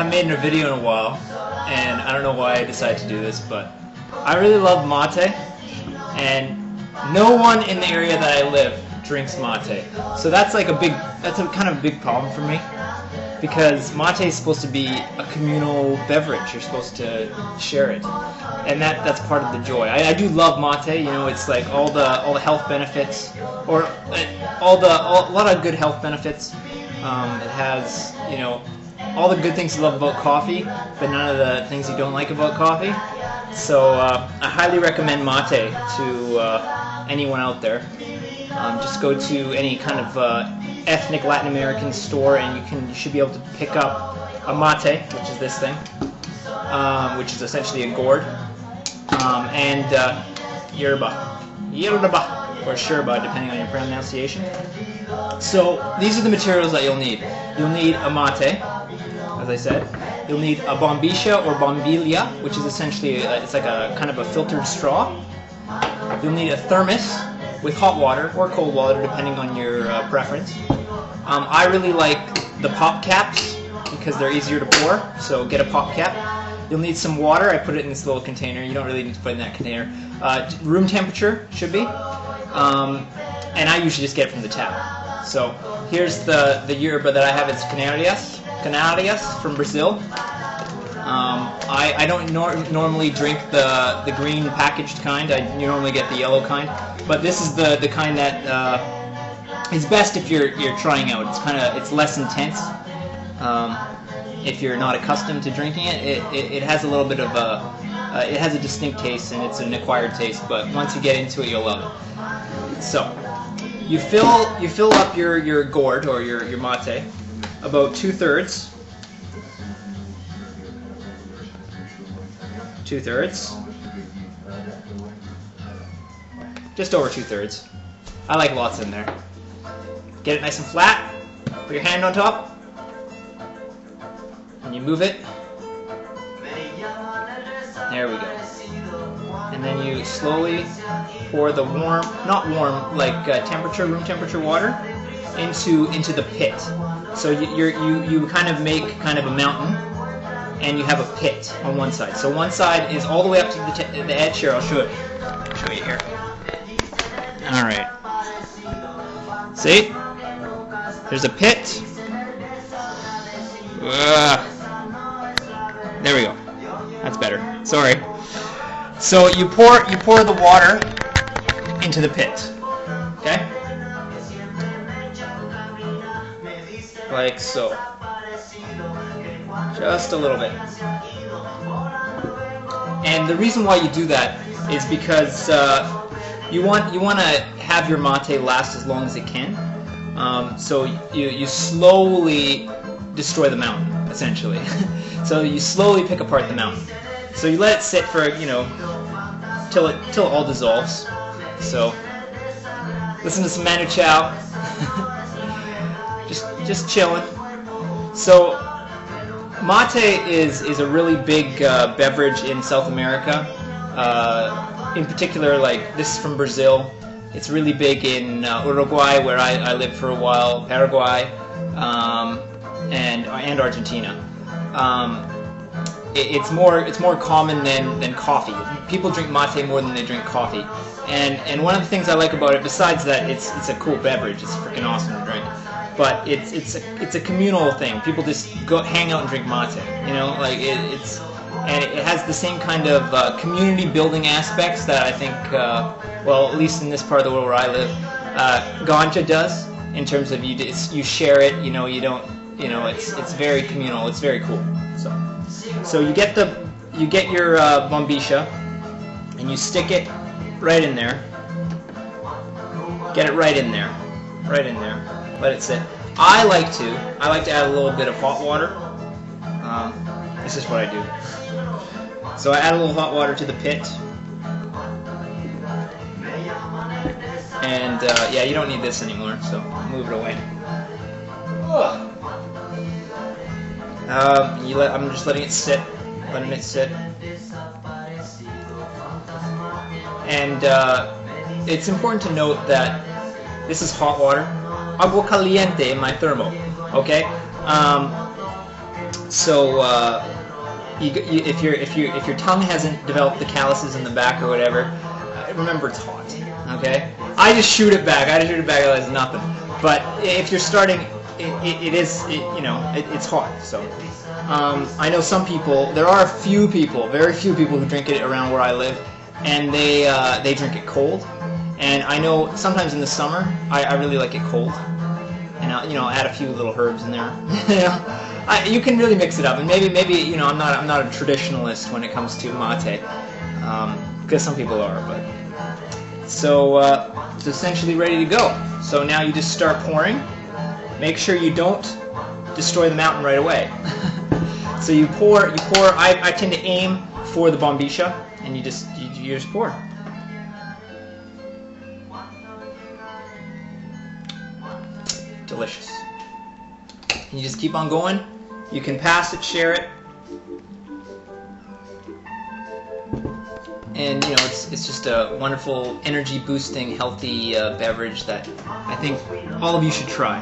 haven't made a video in a while, and I don't know why I decided to do this, but I really love mate, and no one in the area that I live drinks mate. So that's like that's a kind of a big problem for me, because mate is supposed to be a communal beverage. You're supposed to share it, and that's part of the joy. I do love mate. You know, it's like all the health benefits, or a lot of good health benefits. It has, you know, all the good things you love about coffee, but none of the things you don't like about coffee. So I highly recommend mate to anyone out there. Just go to any kind of ethnic Latin American store, and you should be able to pick up a mate, which is this thing, which is essentially a gourd, and yerba, or sherba, depending on your pronunciation. So these are the materials that you'll need. You'll need a mate, as I said. You'll need a bombilla or bombilla, which is essentially it's like a kind of a filtered straw. You'll need a thermos with hot water or cold water, depending on your preference. I really like the pop caps because they're easier to pour, so get a pop cap. You'll need some water. I put it in this little container. You don't really need to put it in that container. Room temperature should be. And I usually just get it from the tap. So here's the yerba that I have. It's Canarias from Brazil. I don't normally drink the green packaged kind. I normally get the yellow kind. But this is the kind that is best if you're trying out. It's less intense. If you're not accustomed to drinking it, it has a little bit of it has a distinct taste, and it's an acquired taste. But once you get into it, you'll love it. So you fill up your gourd or your mate about 2/3. 2/3. Just over 2/3. I like lots in there. Get it nice and flat. Put your hand on top. And you move it. There we go. And then you slowly pour the warm, not warm, like room temperature water into the pit. So you kind of make kind of a mountain, and you have a pit on one side. So one side is all the way up to the edge here. I'll show you here. All right. See? There's a pit. There we go. That's better. Sorry. So you pour the water into the pit. Okay? Like so. Just a little bit. And the reason why you do that is because you want to have your mate last as long as it can. So you slowly destroy the mountain, essentially. So you slowly pick apart the mountain. So you let it sit for, you know, till it all dissolves. So listen to some Manu Chao. just chilling. So mate is a really big beverage in South America. In particular, like this is from Brazil. It's really big in Uruguay, where I lived for a while, Paraguay, and Argentina. It's more common than coffee. People drink mate more than they drink coffee. And one of the things I like about it, besides that it's a cool beverage, it's freaking awesome to drink. But it's a communal thing. People just go hang out and drink mate. You know, like and it has the same kind of community building aspects that I think, well, at least in this part of the world where I live, ganja does. In terms of you share it. You know, you don't. You know, it's very communal. It's very cool. So you get your bombilla, and you stick it right in there. Get it right in there, Let it sit. I like to add a little bit of hot water. This is what I do. So I add a little hot water to the pit, and yeah, you don't need this anymore. So move it away. I'm just letting it sit, and it's important to note that this is hot water, agua caliente in my thermo. Okay, So if your tongue hasn't developed the calluses in the back or whatever, remember it's hot. Okay, I just shoot it back. It's nothing. But if you're starting, it's hot. So I know some people. There are very few people who drink it around where I live, and they drink it cold. And I know sometimes in the summer I really like it cold, and I'll add a few little herbs in there. You can really mix it up, and maybe I'm not a traditionalist when it comes to mate, because some people are, but so it's essentially ready to go. So now you just start pouring. Make sure you don't destroy the mountain right away. So you pour. I tend to aim for the bombisha, and you just pour. Delicious. And you just keep on going. You can pass it, share it, and it's just a wonderful, energy-boosting, healthy beverage that I think all of you should try.